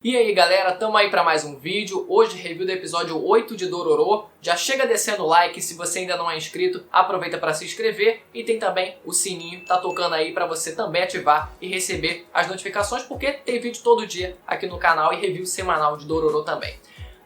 E aí galera, tamo aí pra mais um vídeo, hoje review do episódio 8 de Dororo. Já chega descendo o like, se você ainda não é inscrito, aproveita pra se inscrever. E tem também o sininho, tá tocando aí pra você também ativar e receber as notificações, porque tem vídeo todo dia aqui no canal e review semanal de Dororo também.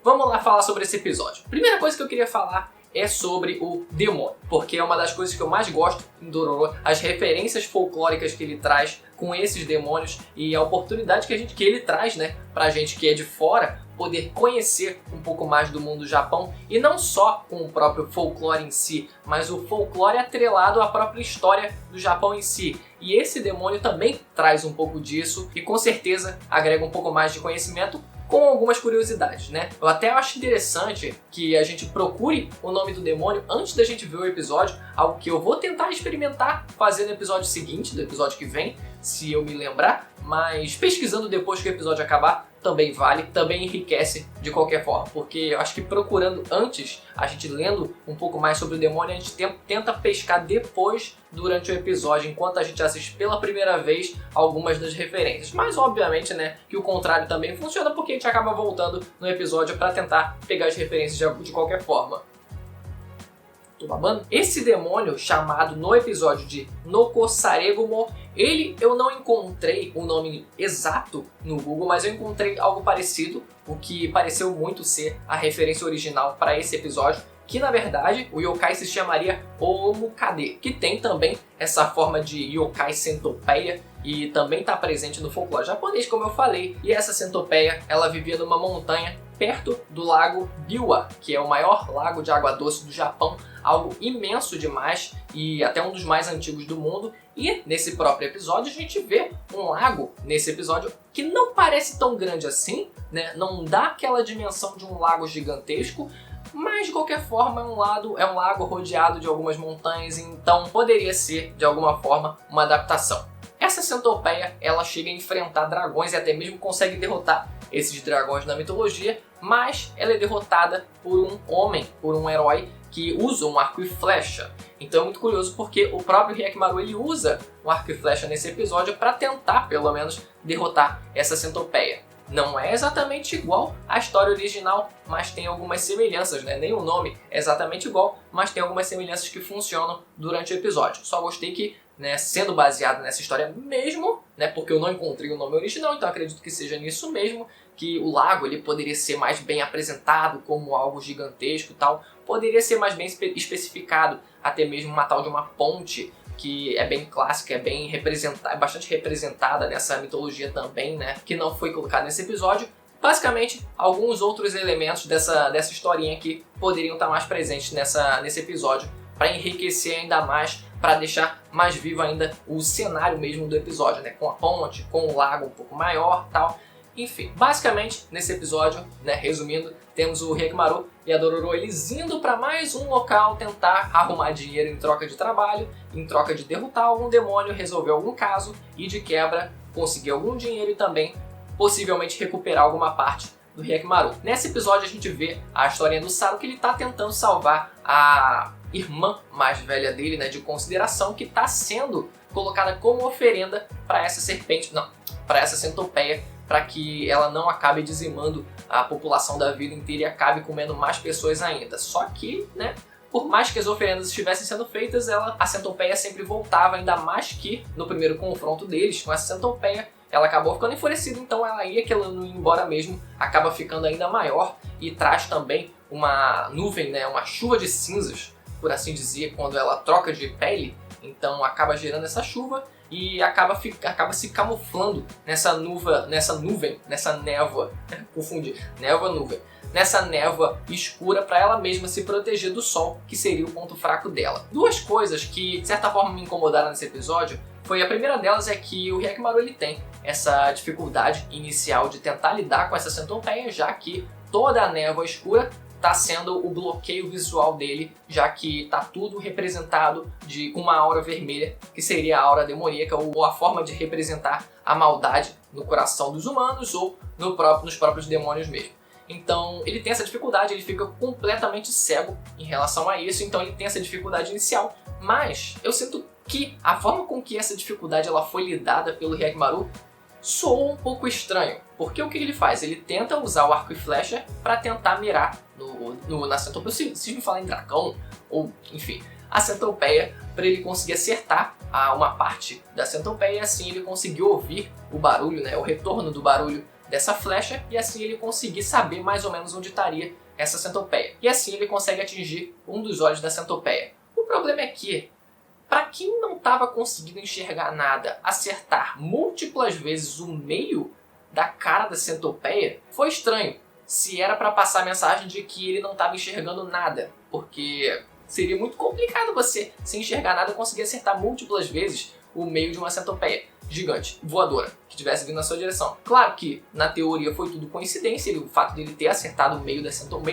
Vamos lá falar sobre esse episódio. Primeira coisa que eu queria falar é sobre o demônio, porque é uma das coisas que eu mais gosto em Dororo, as referências folclóricas que ele traz com esses demônios e a oportunidade que ele traz, né, pra gente que é de fora, poder conhecer um pouco mais do mundo do Japão, e não só com o próprio folclore em si, mas o folclore atrelado à própria história do Japão em si. E esse demônio também traz um pouco disso e com certeza agrega um pouco mais de conhecimento, com algumas curiosidades, né? Eu até acho interessante que a gente procure o nome do demônio antes da gente ver o episódio, algo que eu vou tentar experimentar fazer no episódio seguinte, do episódio que vem, se eu me lembrar, mas pesquisando depois que o episódio acabar também vale, também enriquece de qualquer forma, porque eu acho que procurando antes, a gente lendo um pouco mais sobre o demônio, a gente tenta pescar depois durante o episódio, enquanto a gente assiste pela primeira vez algumas das referências. Mas obviamente, né, que o contrário também funciona, porque a gente acaba voltando no episódio para tentar pegar as referências de qualquer forma. Tô babando? Esse demônio, chamado no episódio de Noko Saregumo, eu não encontrei o nome exato no Google, mas eu encontrei algo parecido, o que pareceu muito ser a referência original para esse episódio, que na verdade o yokai se chamaria Omukade, que tem também essa forma de yokai centopeia e também está presente no folclore japonês, como eu falei. E essa centopeia, ela vivia numa montanha perto do lago Biwa, que é o maior lago de água doce do Japão, algo imenso demais e até um dos mais antigos do mundo. E nesse próprio episódio a gente vê um lago nesse episódio que não parece tão grande assim, né? Não dá aquela dimensão de um lago gigantesco, mas de qualquer forma é um lago rodeado de algumas montanhas, então poderia ser de alguma forma uma adaptação. Essa centopeia, ela chega a enfrentar dragões e até mesmo consegue derrotar esses dragões na mitologia, mas ela é derrotada por um homem, por um herói que usa um arco e flecha. Então é muito curioso porque o próprio Hyakkimaru, ele usa um arco e flecha nesse episódio para tentar, pelo menos, derrotar essa centopeia. Não é exatamente igual à história original, mas tem algumas semelhanças, né? Nem o nome é exatamente igual, mas tem algumas semelhanças que funcionam durante o episódio. Só gostei que, né, sendo baseado nessa história mesmo, né, porque eu não encontrei o nome original, então acredito que seja nisso mesmo, que o lago ele poderia ser mais bem apresentado como algo gigantesco e tal, poderia ser mais bem especificado, até mesmo uma tal de uma ponte, que é bem clássica, é bem representada, é bastante representada nessa mitologia também, né, que não foi colocada nesse episódio. Basicamente, alguns outros elementos dessa historinha aqui poderiam estar mais presentes nesse episódio, para enriquecer ainda mais, para deixar mais vivo ainda o cenário mesmo do episódio, né, com a ponte, com o lago um pouco maior, tal. Enfim, basicamente, nesse episódio, né, resumindo, temos o Hyakkimaru e a Dororo, eles indo para mais um local tentar arrumar dinheiro em troca de trabalho, em troca de derrotar algum demônio, resolver algum caso e, de quebra, conseguir algum dinheiro e também, possivelmente, recuperar alguma parte do Hyakkimaru. Nesse episódio a gente vê a historinha do Saru, que ele está tentando salvar a irmã mais velha dele, né, de consideração, que está sendo colocada como oferenda para essa serpente, não, para essa centopeia, para que ela não acabe dizimando a população da vila inteira e acabe comendo mais pessoas ainda. Só que, né, por mais que as oferendas estivessem sendo feitas, a centopeia sempre voltava, ainda mais que no primeiro confronto deles com essa centopeia, ela acabou ficando enfurecida, então ela ia, que ela não ia embora mesmo, acaba ficando ainda maior e traz também uma nuvem, né, uma chuva de cinzas, por assim dizer, quando ela troca de pele, então acaba gerando essa chuva e acaba se camuflando nessa névoa, confundi, névoa-nuvem, nessa névoa escura para ela mesma se proteger do sol, que seria o ponto fraco dela. Duas coisas que de certa forma me incomodaram nesse episódio, a primeira delas é que o Hyakkimaru, ele tem essa dificuldade inicial de tentar lidar com essa centopeia, já que toda a névoa escura está sendo o bloqueio visual dele, já que está tudo representado com uma aura vermelha, que seria a aura demoníaca, ou a forma de representar a maldade no coração dos humanos ou nos próprios demônios mesmo. Então ele tem essa dificuldade, ele fica completamente cego em relação a isso, então ele tem essa dificuldade inicial, mas eu sinto que a forma com que essa dificuldade ela foi lidada pelo Hyakkimaru soou um pouco estranho, porque o que ele faz? Ele tenta usar o arco e flecha para tentar mirar na centopeia, se me falar em dragão, ou enfim, a centopeia, para ele conseguir acertar uma parte da centopeia, e assim ele conseguiu ouvir o barulho, né, o retorno do barulho dessa flecha, e assim ele conseguir saber mais ou menos onde estaria essa centopeia. E assim ele consegue atingir um dos olhos da centopeia. O problema é que, para quem não estava conseguindo enxergar nada, acertar múltiplas vezes o meio da cara da centopeia foi estranho. Se era para passar a mensagem de que ele não estava enxergando nada, porque seria muito complicado você, sem enxergar nada, conseguir acertar múltiplas vezes o meio de uma centopeia gigante, voadora, que estivesse vindo na sua direção. Claro que, na teoria, foi tudo coincidência, o fato dele ter acertado o meio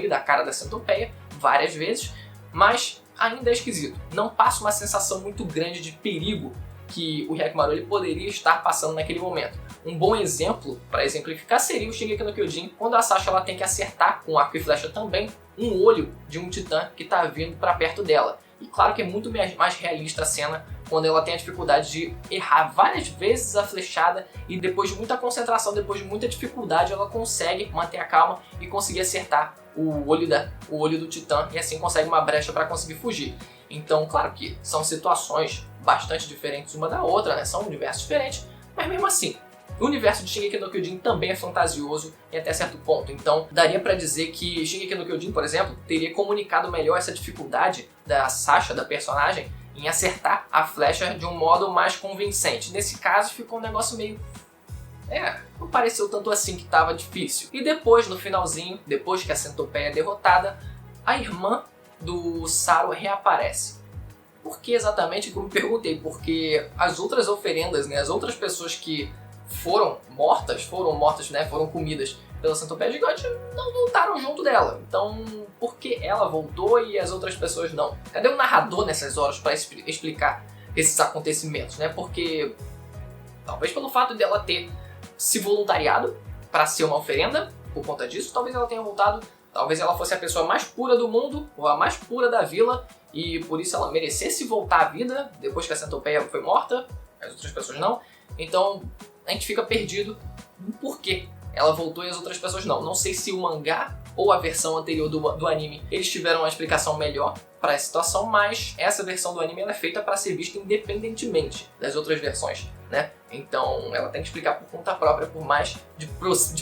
da cara da centopeia várias vezes, mas ainda é esquisito. Não passa uma sensação muito grande de perigo que o Hyakkimaru ele poderia estar passando naquele momento. Um bom exemplo, para exemplificar, seria o Shingeki no Kyojin, quando a Sasha ela tem que acertar com arco e flecha também um olho de um titã que está vindo para perto dela. E claro que é muito mais realista a cena quando ela tem a dificuldade de errar várias vezes a flechada e depois de muita concentração, depois de muita dificuldade, ela consegue manter a calma e conseguir acertar o olho do titã e assim consegue uma brecha para conseguir fugir. Então, claro que são situações bastante diferentes uma da outra, né? São universos diferentes, mas mesmo assim, o universo de Shingeki no Kyojin também é fantasioso e até certo ponto. Então, daria pra dizer que Shingeki no Kyojin, por exemplo, teria comunicado melhor essa dificuldade da Sasha, da personagem, em acertar a flecha de um modo mais convincente. Nesse caso, ficou um negócio meio... não pareceu tanto assim que tava difícil. E depois, no finalzinho, depois que a centopeia é derrotada, a irmã do Saru reaparece. Por que exatamente? Que eu me perguntei, porque as outras oferendas, né, as outras pessoas que foram mortas, né, foram comidas pela centopeia gigante, não voltaram junto dela. Então, por que ela voltou e as outras pessoas não? Cadê o narrador nessas horas para explicar esses acontecimentos, né? Porque talvez pelo fato dela ter se voluntariado para ser uma oferenda, por conta disso, talvez ela tenha voltado, talvez ela fosse a pessoa mais pura do mundo, ou a mais pura da vila, e por isso ela merecesse voltar à vida depois que a centopeia foi morta, as outras pessoas não. Então, a gente fica perdido no porquê ela voltou e as outras pessoas não. Não sei se o mangá ou a versão anterior do anime, eles tiveram uma explicação melhor para essa situação, mas essa versão do anime ela é feita para ser vista independentemente das outras versões, né? Então ela tem que explicar por conta própria, por mais de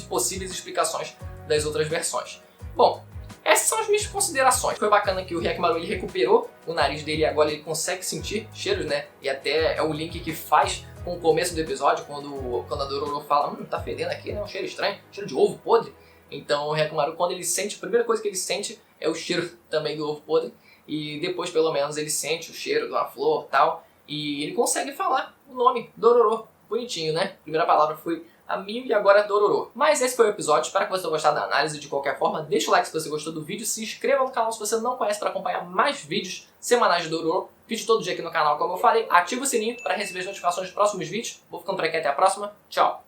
possíveis explicações das outras versões. Bom, essas são as minhas considerações. Foi bacana que o Hyakkimaru ele recuperou o nariz dele e agora ele consegue sentir cheiros, né? E até é o link que faz com o começo do episódio, quando a Dororo fala, tá fedendo aqui, né? Um cheiro estranho, cheiro de ovo podre. Então o Hyakkimaru, quando ele sente, a primeira coisa que ele sente é o cheiro também do ovo podre. E depois, pelo menos, ele sente o cheiro de uma flor e tal. E ele consegue falar o nome, Dororo. Bonitinho, né? A primeira palavra foi Amiu e agora Dororo. Mas esse foi o episódio, espero que você tenha gostado da análise de qualquer forma. Deixa o like se você gostou do vídeo, se inscreva no canal se você não conhece para acompanhar mais vídeos semanais de Dororo. Vídeo todo dia aqui no canal, como eu falei. Ativa o sininho para receber as notificações dos próximos vídeos. Vou ficando por aqui, até a próxima. Tchau!